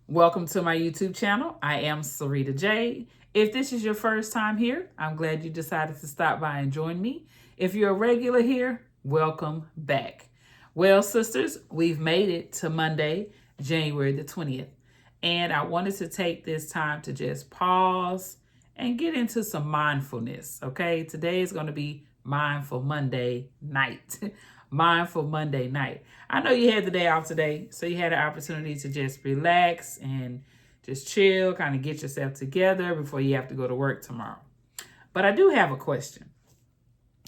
Welcome to my YouTube channel. I am Sarita J. If this is your first time here, I'm glad you decided to stop by and join me. If you're a regular here, welcome back. Well, sisters, we've made it to Monday, January the 20th. And I wanted to take this time to just pause and get into some mindfulness, okay? Today is going to be Mindful Monday night. Mindful Monday night. I know you had the day off today, so you had an opportunity to just relax and just chill, kind of get yourself together before you have to go to work tomorrow. But I do have a question.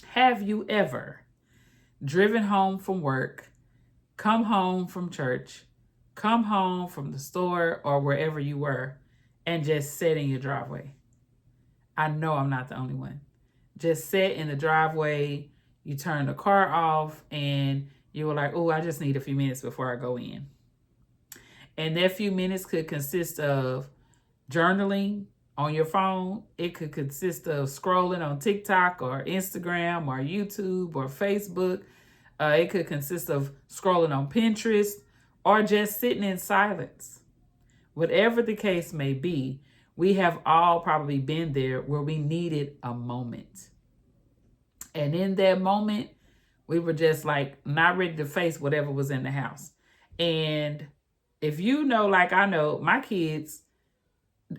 Have you ever driven home from work, come home from church, come home from the store or wherever you were, and just sat in your driveway? I know I'm not the only one. Just sit in the driveway, you turn the car off, and you were like, oh, I just need a few minutes before I go in. And that few minutes could consist of journaling on your phone. It could consist of scrolling on TikTok or Instagram or YouTube or Facebook. It could consist of scrolling on Pinterest or just sitting in silence. Whatever the case may be, we have all probably been there where we needed a moment. And in that moment, we were just like not ready to face whatever was in the house. And if you know, like I know, my kids,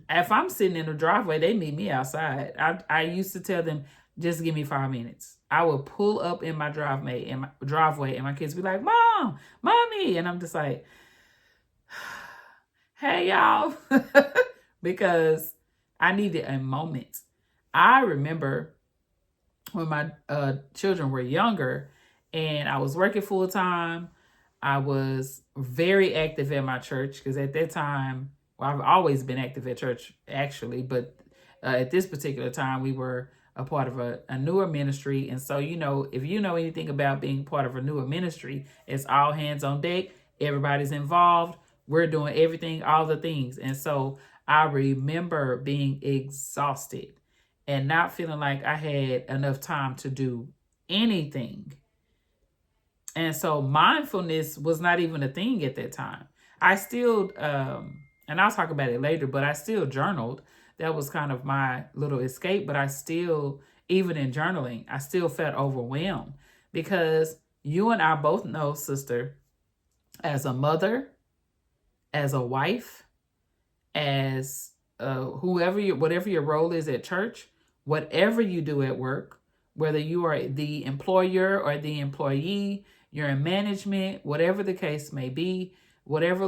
if I'm sitting in the driveway, they meet me outside. I used to tell them, just give me 5 minutes. I would pull up in my driveway and my kids be like, Mom, Mommy. And I'm just like, hey, y'all. Because I needed a moment. I remember when my children were younger and I was working full time. I was very active at my church because at that time, well, I've always been active at church actually, but at this particular time, we were a part of a newer ministry. And so, you know, if you know anything about being part of a newer ministry, it's all hands on deck. Everybody's involved. We're doing everything, all the things. And so I remember being exhausted and not feeling like I had enough time to do anything. And so mindfulness was not even a thing at that time. I still, and I'll talk about it later, but I still journaled. That was kind of my little escape. But I still, even in journaling, I still felt overwhelmed because you and I both know, sister, as a mother, as a wife, as whatever your role is at church, whatever you do at work, whether you are the employer or the employee, you're in management, whatever the case may be, whatever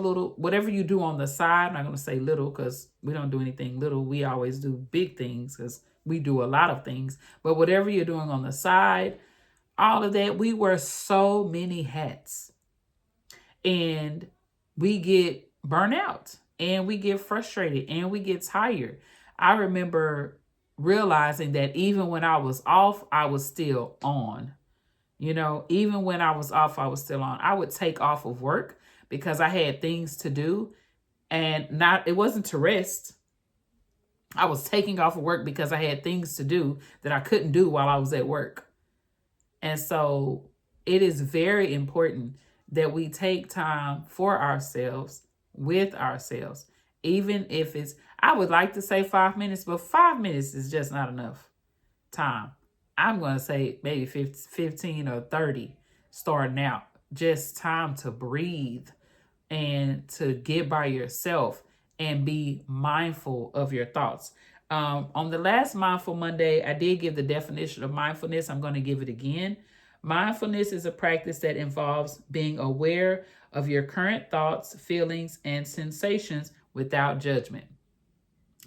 you do on the side. I'm not going to say little because we don't do anything little. We always do big things because we do a lot of things. But whatever you're doing on the side, all of that, we wear so many hats. And we get burnt out and we get frustrated and we get tired. I remember realizing that even when I was off, I was still on. You know, even when I was off, I was still on. I would take off of work because I had things to do and it wasn't to rest. I was taking off of work because I had things to do that I couldn't do while I was at work. And so it is very important that we take time for ourselves, with ourselves, even if I would like to say 5 minutes, but 5 minutes is just not enough time. I'm going to say maybe 15 or 30 starting out. Just time to breathe and to get by yourself and be mindful of your thoughts. On the last Mindful Monday, I did give the definition of mindfulness. I'm going to give it again. Mindfulness is a practice that involves being aware of your current thoughts, feelings, and sensations without judgment.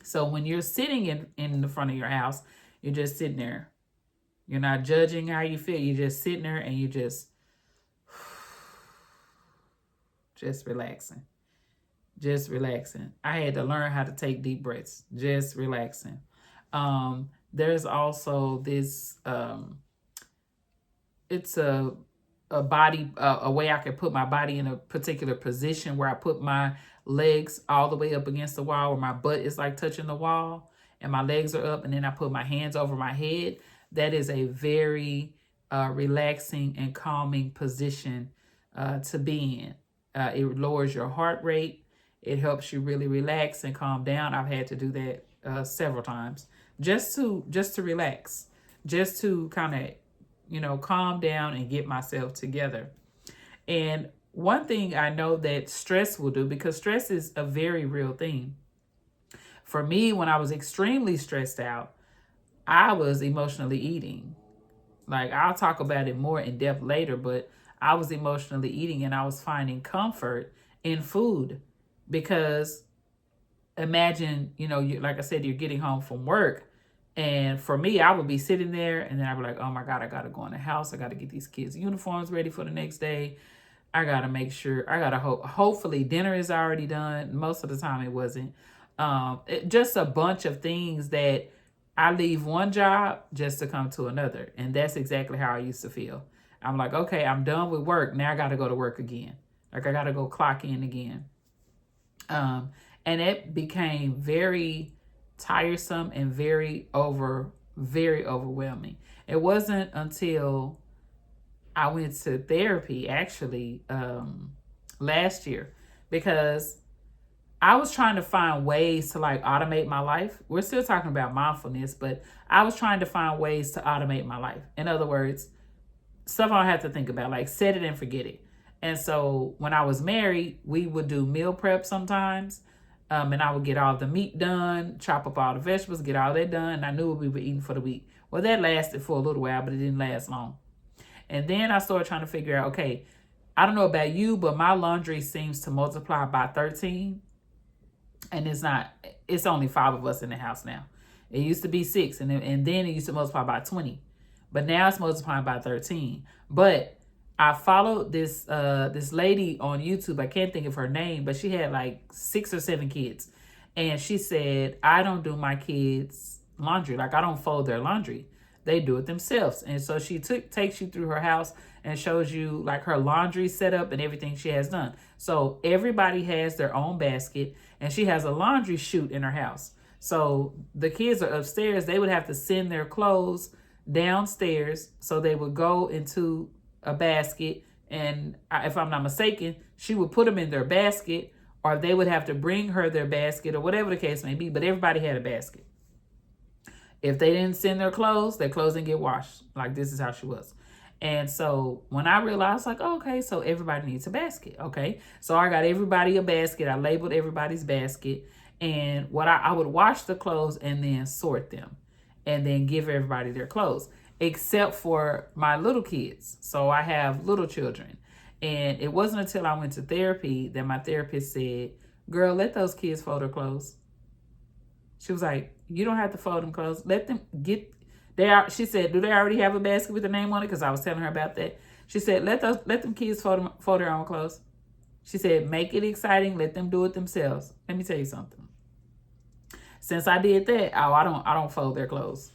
So when you're sitting in the front of your house, you're just sitting there. You're not judging how you feel. You're just sitting there and you just relaxing. Just relaxing. I had to learn how to take deep breaths. Just relaxing. There's also this, it's a body, a way I could put my body in a particular position where I put my legs all the way up against the wall, where my butt is like touching the wall and my legs are up, and then I put my hands over my head. That is a very relaxing and calming position to be in. It lowers your heart rate. It helps you really relax and calm down. I've had to do that several times just to relax, just to kind of, calm down and get myself together. And one thing I know that stress will do, because stress is a very real thing. For me, when I was extremely stressed out, I was emotionally eating. Like, I'll talk about it more in depth later, but I was emotionally eating and I was finding comfort in food. Because imagine, like I said, you're getting home from work. And for me, I would be sitting there and then I'd be like, oh my God, I got to go in the house. I got to get these kids' uniforms ready for the next day. I got to make sure, hopefully dinner is already done. Most of the time it wasn't. Just a bunch of things that I leave one job just to come to another. And that's exactly how I used to feel. I'm like, okay, I'm done with work. Now I got to go to work again. Like, I got to go clock in again. And it became very tiresome and very overwhelming. It wasn't until I went to therapy actually last year, because I was trying to find ways to like automate my life. We're still talking about mindfulness, but I was trying to find ways to automate my life. In other words, stuff I don't have to think about, like set it and forget it. And so when I was married, we would do meal prep sometimes. And I would get all the meat done, chop up all the vegetables, get all that done. And I knew what we were eating for the week. Well, that lasted for a little while, but it didn't last long. And then I started trying to figure out, okay, I don't know about you, but my laundry seems to multiply by 13. And it's only 5 of us in the house now. It used to be 6, and then it used to multiply by 20. But now it's multiplying by 13. But I followed this lady on YouTube. I can't think of her name, but she had like 6 or 7 kids. And she said, I don't do my kids' laundry. Like, I don't fold their laundry. They do it themselves. And so she takes you through her house and shows you like her laundry setup and everything she has done. So everybody has their own basket, and she has a laundry chute in her house. So the kids are upstairs. They would have to send their clothes downstairs. So they would go into a basket. And if I'm not mistaken, she would put them in their basket, or they would have to bring her their basket, or whatever the case may be. But everybody had a basket. If they didn't send their clothes didn't get washed. Like, this is how she was. And so when I realized, like, okay, so everybody needs a basket. Okay. So I got everybody a basket. I labeled everybody's basket. And what I would wash the clothes and then sort them and then give everybody their clothes, except for my little kids. So I have little children. And it wasn't until I went to therapy that my therapist said, girl, let those kids fold their clothes. She was like, you don't have to fold them clothes. Let them get she said, do they already have a basket with the name on it? Because I was telling her about that. She said, let them kids fold their own clothes. She said, make it exciting. Let them do it themselves. Let me tell you something. Since I did that, I don't fold their clothes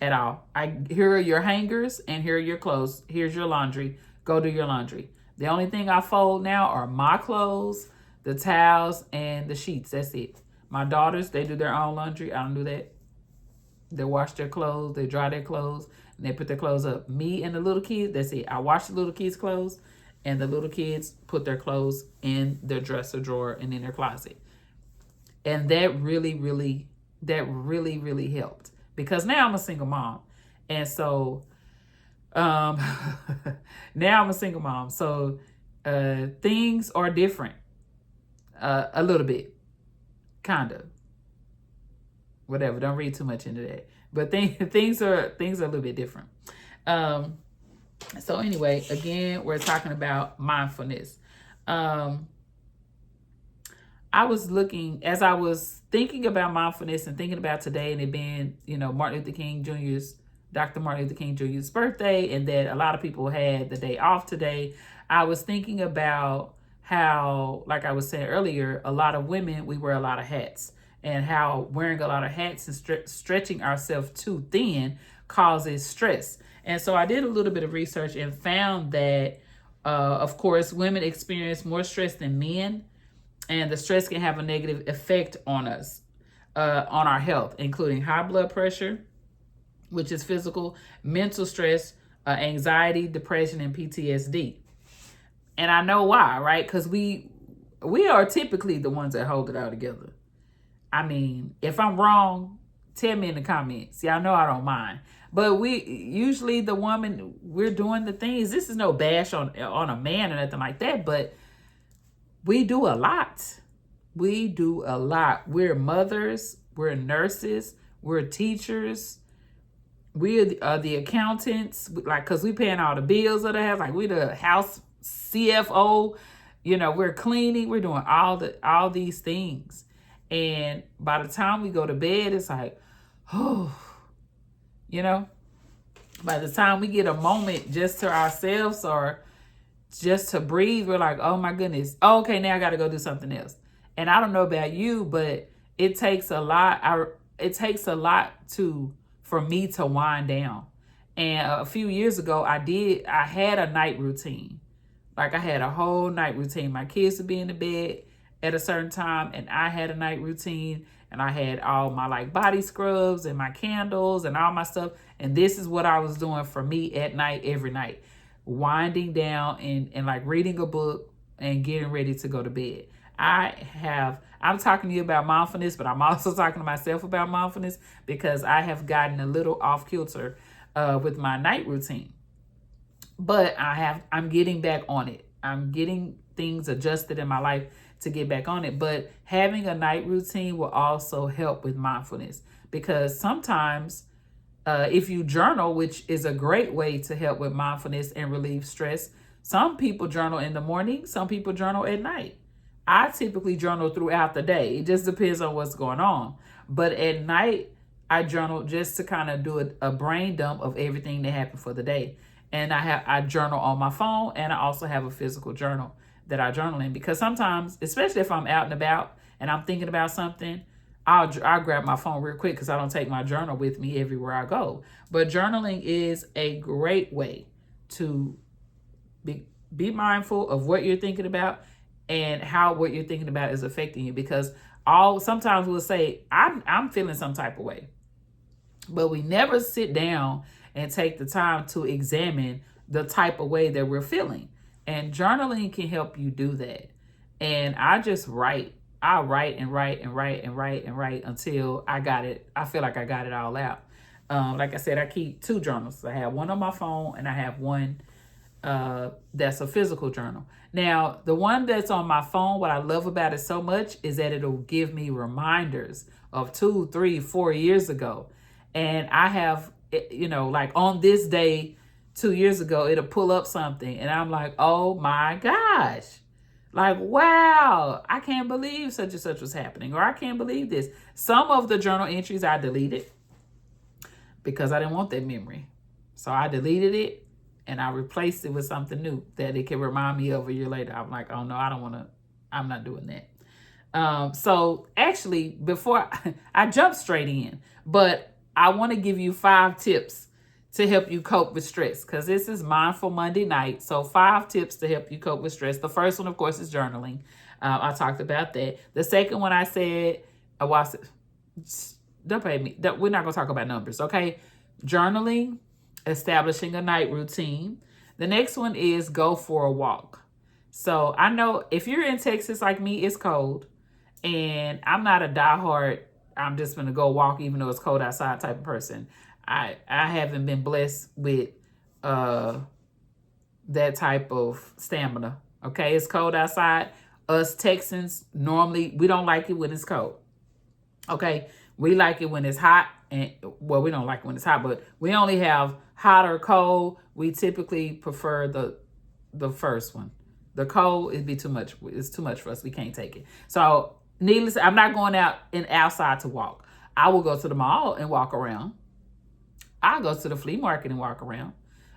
at all. Here are your hangers and here are your clothes. Here's your laundry. Go do your laundry. The only thing I fold now are my clothes, the towels, and the sheets. That's it. My daughters, they do their own laundry. I don't do that. They wash their clothes, they dry their clothes, and they put their clothes up. Me and the little kids, that's it. I wash the little kids' clothes, and the little kids put their clothes in their dresser drawer and in their closet. And that really, really helped, because now I'm a single mom. And so now I'm a single mom. So things are different a little bit, kind of. Whatever, don't read too much into that. But things are a little bit different. So anyway, again, we're talking about mindfulness. I was looking, as I was thinking about mindfulness and thinking about today, and it being, Martin Luther King Jr.'s, Dr. Martin Luther King Jr.'s birthday, and that a lot of people had the day off today. I was thinking about how, like I was saying earlier, a lot of women, we wear a lot of hats. And how wearing a lot of hats and stretching ourselves too thin causes stress. And so I did a little bit of research and found that, of course, women experience more stress than men. And the stress can have a negative effect on us, on our health, including high blood pressure, which is physical, mental stress, anxiety, depression, and PTSD. And I know why, right? Because we are typically the ones that hold it all together. I mean, if I'm wrong, tell me in the comments. Y'all know I don't mind. But we usually the woman, we're doing the things. This is no bash on a man or nothing like that, but we do a lot. We do a lot. We're mothers, we're nurses, we're teachers, we are the accountants, like, because we paying all the bills of the house, like we the house CFO, you know, we're cleaning, we're doing all these things. And by the time we go to bed, it's like, oh, you know, by the time we get a moment just to ourselves or just to breathe, we're like, oh my goodness, okay, now I got to go do something else. And I don't know about you, but it takes a lot. It takes a lot for me to wind down. And a few years ago, I had a night routine. Like I had a whole night routine. My kids would be in the bed at a certain time, and I had a night routine, and I had all my like body scrubs and my candles and all my stuff. And this is what I was doing for me at night, every night, winding down and like reading a book and getting ready to go to bed. I'm talking to you about mindfulness, but I'm also talking to myself about mindfulness because I have gotten a little off kilter with my night routine. But I'm getting back on it. I'm getting things adjusted in my life to get back on it. But having a night routine will also help with mindfulness, because sometimes if you journal, which is a great way to help with mindfulness and relieve stress, some people journal in the morning, some people journal at night. I typically journal throughout the day. It just depends on what's going on. But at night, I journal just to kind of do a brain dump of everything that happened for the day. And I journal on my phone, and I also have a physical journal that I journal in, because sometimes, especially if I'm out and about and I'm thinking about something, I'll grab my phone real quick because I don't take my journal with me everywhere I go. But journaling is a great way to be mindful of what you're thinking about and how what you're thinking about is affecting you. Because sometimes we'll say, I'm feeling some type of way, but we never sit down and take the time to examine the type of way that we're feeling. And journaling can help you do that. And I just write. I write and write and write and write and write until I got it. I feel like I got it all out. Like I said, I keep 2 journals. I have one on my phone and I have one that's a physical journal. Now, the one that's on my phone, what I love about it so much is that it'll give me reminders of 2, 3, 4 years ago. And I have, you know, like on this day 2 years ago, it'll pull up something and I'm like, oh my gosh. Like, wow, I can't believe such and such was happening, or I can't believe this. Some of the journal entries I deleted because I didn't want that memory. So I deleted it and I replaced it with something new that it can remind me of a year later. I'm like, oh no, I'm not doing that. So actually, before I jump straight in, but I want to give you 5 tips to help you cope with stress, because this is Mindful Monday night. So 5 tips to help you cope with stress. The first one, of course, is journaling. I talked about that. The second one I said, don't pay me. We're not going to talk about numbers, okay? Journaling, establishing a night routine. The next one is go for a walk. So I know if you're in Texas like me, it's cold. And I'm not a diehard, I'm just going to go walk even though it's cold outside type of person. I haven't been blessed with that type of stamina. Okay, it's cold outside. Us Texans, normally, we don't like it when it's cold. Okay, we like it when it's hot. And well, we don't like it when it's hot, but we only have hot or cold. We typically prefer the first one. The cold, it'd be too much. It's too much for us. We can't take it. So needless, I'm not going out and outside to walk. I will go to the mall and walk around. I'll go to the flea market and walk around.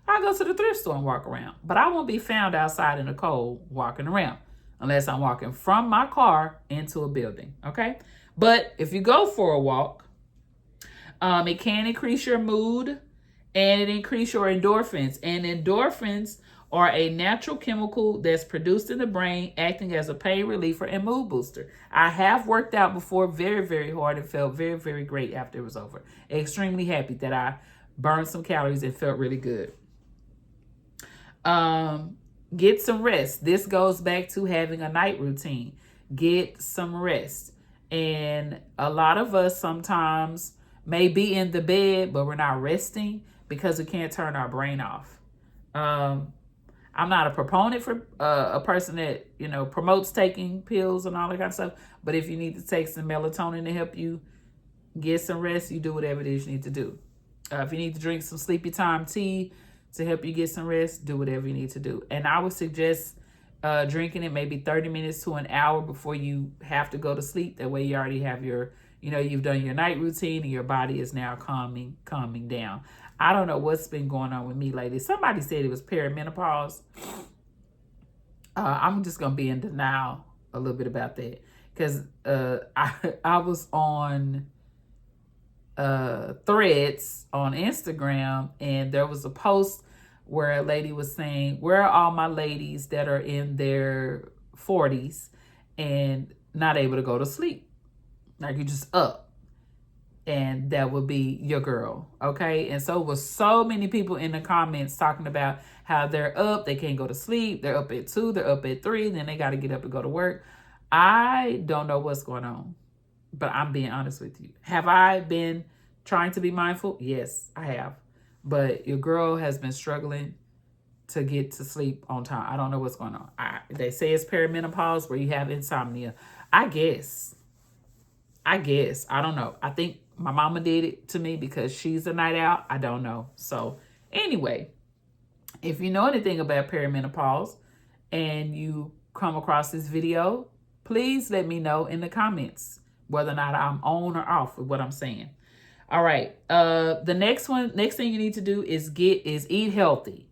I'll go to the thrift store and walk around. But I won't be found outside in the cold walking around unless I'm walking from my car into a building, okay? But if you go for a walk, it can increase your mood and it increase your endorphins. And endorphins are a natural chemical that's produced in the brain, acting as a pain reliever and mood booster. I have worked out before very, very hard and felt very, very great after it was over. Extremely happy that I burned some calories and felt really good. Get some rest. This goes back to having a night routine. Get some rest. And a lot of us sometimes may be in the bed, but we're not resting because we can't turn our brain off. I'm not a proponent for a person that, promotes taking pills and all that kind of stuff. But if you need to take some melatonin to help you get some rest, you do whatever it is you need to do. If you need to drink some sleepy time tea to help you get some rest, do whatever you need to do. And I would suggest drinking it maybe 30 minutes to an hour before you have to go to sleep. That way you already have your, you've done your night routine and your body is now calming down. I don't know what's been going on with me lately. Somebody said it was perimenopause. I'm just going to be in denial a little bit about that. Because I was on Threads on Instagram, and there was a post where a lady was saying, where are all my ladies that are in their 40s and not able to go to sleep? Like, you're just up. And that would be your girl, okay? And so it was so many people in the comments talking about how they're up, they can't go to sleep, they're up at 2, they're up at 3, then they got to get up and go to work. I don't know what's going on, but I'm being honest with you. Have I been trying to be mindful? Yes, I have. But your girl has been struggling to get to sleep on time. I don't know what's going on. They say it's perimenopause where you have insomnia. I guess. I don't know. I think my mama did it to me because she's a night out. I don't know. So anyway, if you know anything about perimenopause and you come across this video, please let me know in the comments whether or not I'm on or off with what I'm saying. All right. The next thing you need to do is eat healthy.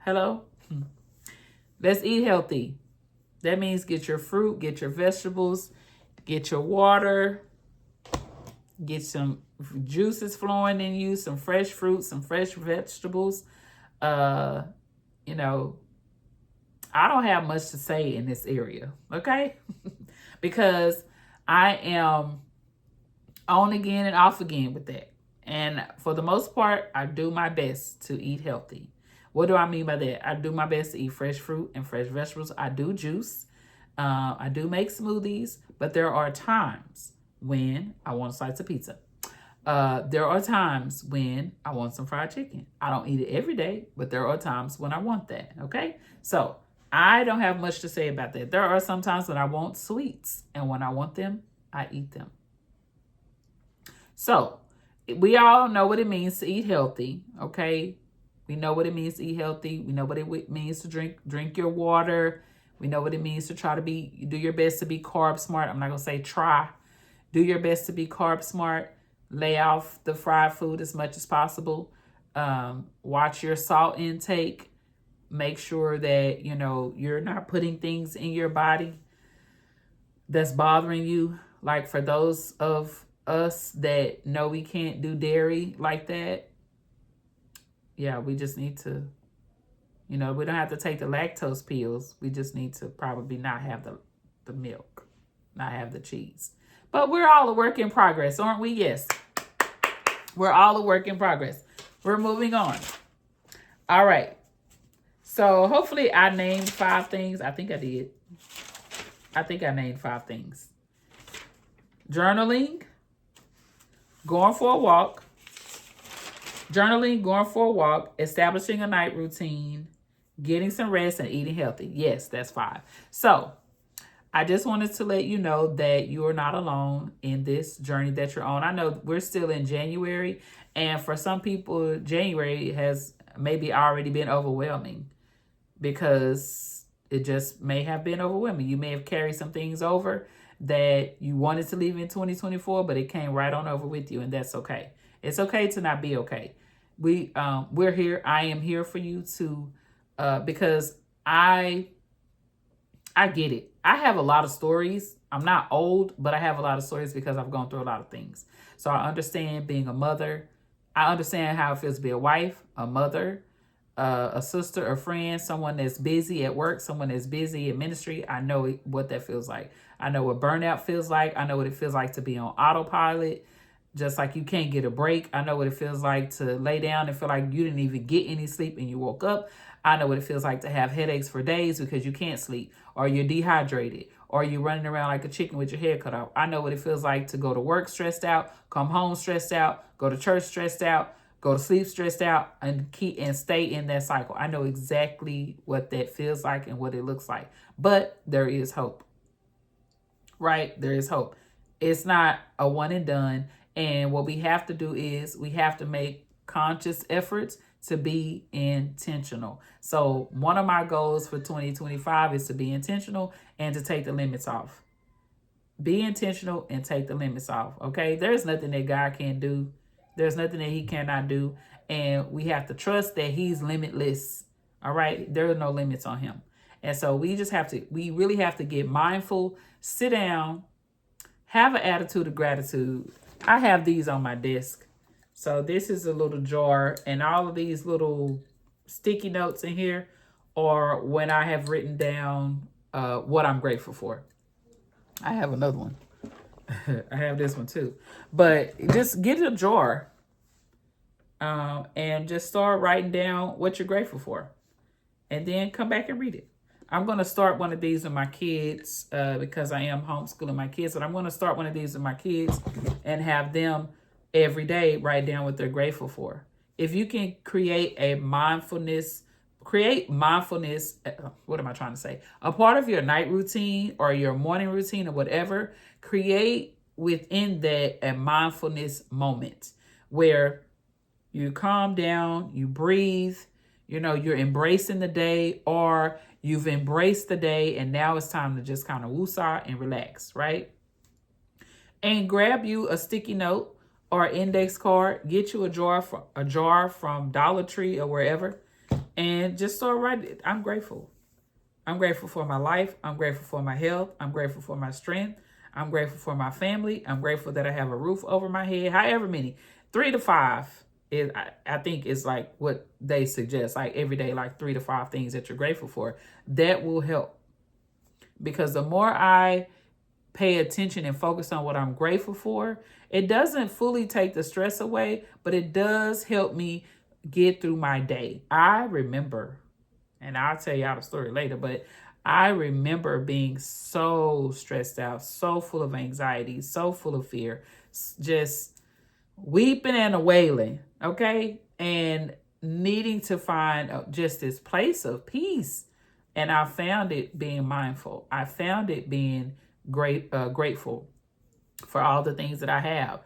Hello? Let's eat healthy. That means get your fruit, get your vegetables, get your water, get some juices flowing in you, some fresh fruit, some fresh vegetables. I don't have much to say in this area, okay? Because I am on again and off again with that. And for the most part, I do my best to eat healthy. What do I mean by that? I do my best to eat fresh fruit and fresh vegetables. I do juice. I do make smoothies, but there are times when I want a slice of pizza. There are times when I want some fried chicken. I don't eat it every day, but there are times when I want that, okay? So I don't have much to say about that. There are some times when I want sweets, and when I want them, I eat them. So we all know what it means to eat healthy, okay? We know what it means to eat healthy. We know what it means to drink your water. We know what it means to do your best to be carb smart. I'm not going to say try. Do your best to be carb smart. Lay off the fried food as much as possible. Watch your salt intake. Make sure that, you're not putting things in your body that's bothering you. Like for those of us that know we can't do dairy like that, yeah, we just need to, we don't have to take the lactose pills. We just need to probably not have the milk, not have the cheese. But we're all a work in progress, aren't we? Yes. We're all a work in progress. We're moving on. All right. So hopefully I named 5 things. I think I did. I think I named 5 things. Journaling, going for a walk, establishing a night routine, getting some rest, and eating healthy. Yes, that's 5. So I just wanted to let you know that you are not alone in this journey that you're on. I know we're still in January, and for some people, January has maybe already been overwhelming because it just may have been overwhelming. You may have carried some things over that you wanted to leave in 2024, but it came right on over with you, and that's okay. It's okay to not be okay. We're here. I am here for you to, because I get it. I have a lot of stories. I'm not old, but I have a lot of stories because I've gone through a lot of things. So I understand being a mother. I understand how it feels to be a wife, a mother, a sister, a friend, someone that's busy at work, someone that's busy in ministry. I know what that feels like. I know what burnout feels like. I know what it feels like to be on autopilot, just like you can't get a break. I know what it feels like to lay down and feel like you didn't even get any sleep and you woke up. I know what it feels like to have headaches for days because you can't sleep, or you're dehydrated, or you're running around like a chicken with your head cut off. I know what it feels like to go to work stressed out, come home stressed out, go to church stressed out, go to sleep stressed out, and stay in that cycle. I know exactly what that feels like and what it looks like. But there is hope, right? There is hope. It's not a one and done. And what we have to do is we have to make conscious efforts to be intentional. So one of my goals for 2025 is to be intentional and to take the limits off. Be intentional and take the limits off. Okay. There's nothing that God can't do. There's nothing that he cannot do. And we have to trust that he's limitless. All right. There are no limits on him. And so we really have to get mindful, sit down, have an attitude of gratitude. I have these on my desk. So this is a little jar, and all of these little sticky notes in here are when I have written down what I'm grateful for. I have another one. I have this one too. But just get a jar and just start writing down what you're grateful for. And then come back and read it. I'm going to start one of these with my kids because I am homeschooling my kids. But I'm going to start one of these with my kids and have them every day write down what they're grateful for. If you can create mindfulness, what am I trying to say? A part of your night routine or your morning routine or whatever, create within that a mindfulness moment where you calm down, you breathe, you're embracing the day, or you've embraced the day and now it's time to just kind of woosah and relax, right? And grab you a sticky note or index card, get you a jar from Dollar Tree or wherever, and just start writing. I'm grateful. I'm grateful for my life. I'm grateful for my health. I'm grateful for my strength. I'm grateful for my family. I'm grateful that I have a roof over my head. However many, 3 to 5 is, I think is like what they suggest, like every day, like 3 to 5 things that you're grateful for. That will help, because the more I pay attention and focus on what I'm grateful for, it doesn't fully take the stress away, but it does help me get through my day. I remember, and I'll tell y'all the story later, but I remember being so stressed out, so full of anxiety, so full of fear, just weeping and wailing, okay? And needing to find just this place of peace. And I found it being mindful. I found it being grateful for all the things that I have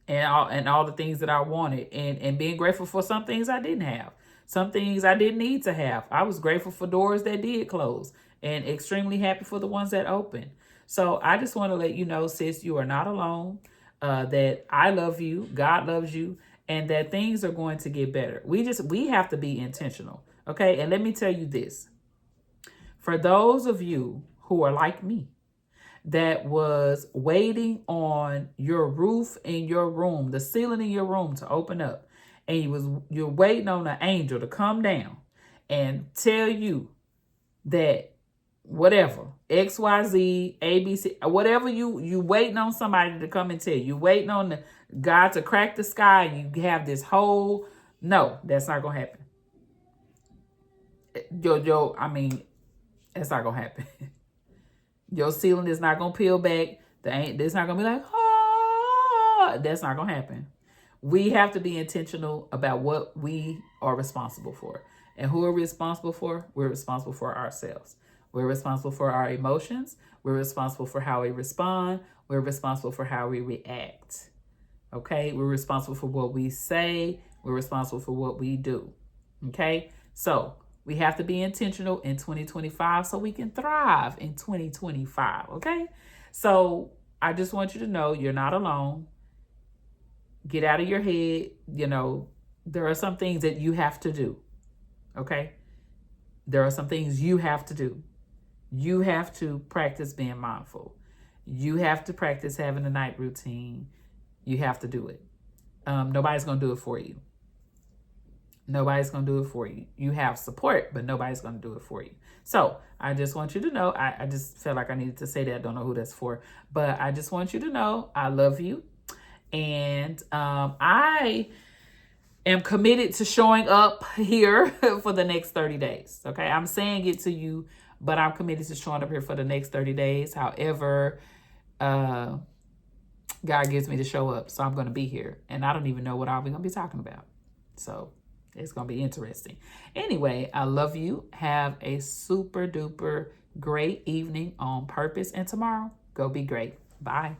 and all the things that I wanted, and being grateful for some things I didn't have, some things I didn't need to have. I was grateful for doors that did close and extremely happy for the ones that opened. So I just want to let you know, sis, you are not alone, that I love you, God loves you, and that things are going to get better. We have to be intentional. Okay. And let me tell you this, for those of you who are like me, that was waiting on your roof in your room, the ceiling in your room to open up, and you're waiting on an angel to come down and tell you that whatever, XYZ, ABC, whatever you waiting on somebody to come and tell you, waiting on God to crack the sky, and you have this whole, no, that's not going to happen. That's not going to happen. Your ceiling is not going to peel back. It's not going to be like, oh, that's not going to happen. We have to be intentional about what we are responsible for. And who are we responsible for? We're responsible for ourselves. We're responsible for our emotions. We're responsible for how we respond. We're responsible for how we react. Okay? We're responsible for what we say. We're responsible for what we do. Okay? So we have to be intentional in 2025 so we can thrive in 2025. Okay? So I just want you to know you're not alone. Get out of your head. There are some things that you have to do. Okay? There are some things you have to do. You have to practice being mindful. You have to practice having a night routine. You have to do it. Nobody's going to do it for you. Nobody's going to do it for you. You have support, but nobody's going to do it for you. So I just want you to know, I just felt like I needed to say that. I don't know who that's for, but I just want you to know I love you. And I am committed to showing up here for the next 30 days. Okay. I'm saying it to you, but I'm committed to showing up here for the next 30 days. However, God gives me to show up. So I'm going to be here. And I don't even know what I'll be going to be talking about. So it's going to be interesting. Anyway, I love you. Have a super duper great evening on purpose. And tomorrow, go be great. Bye.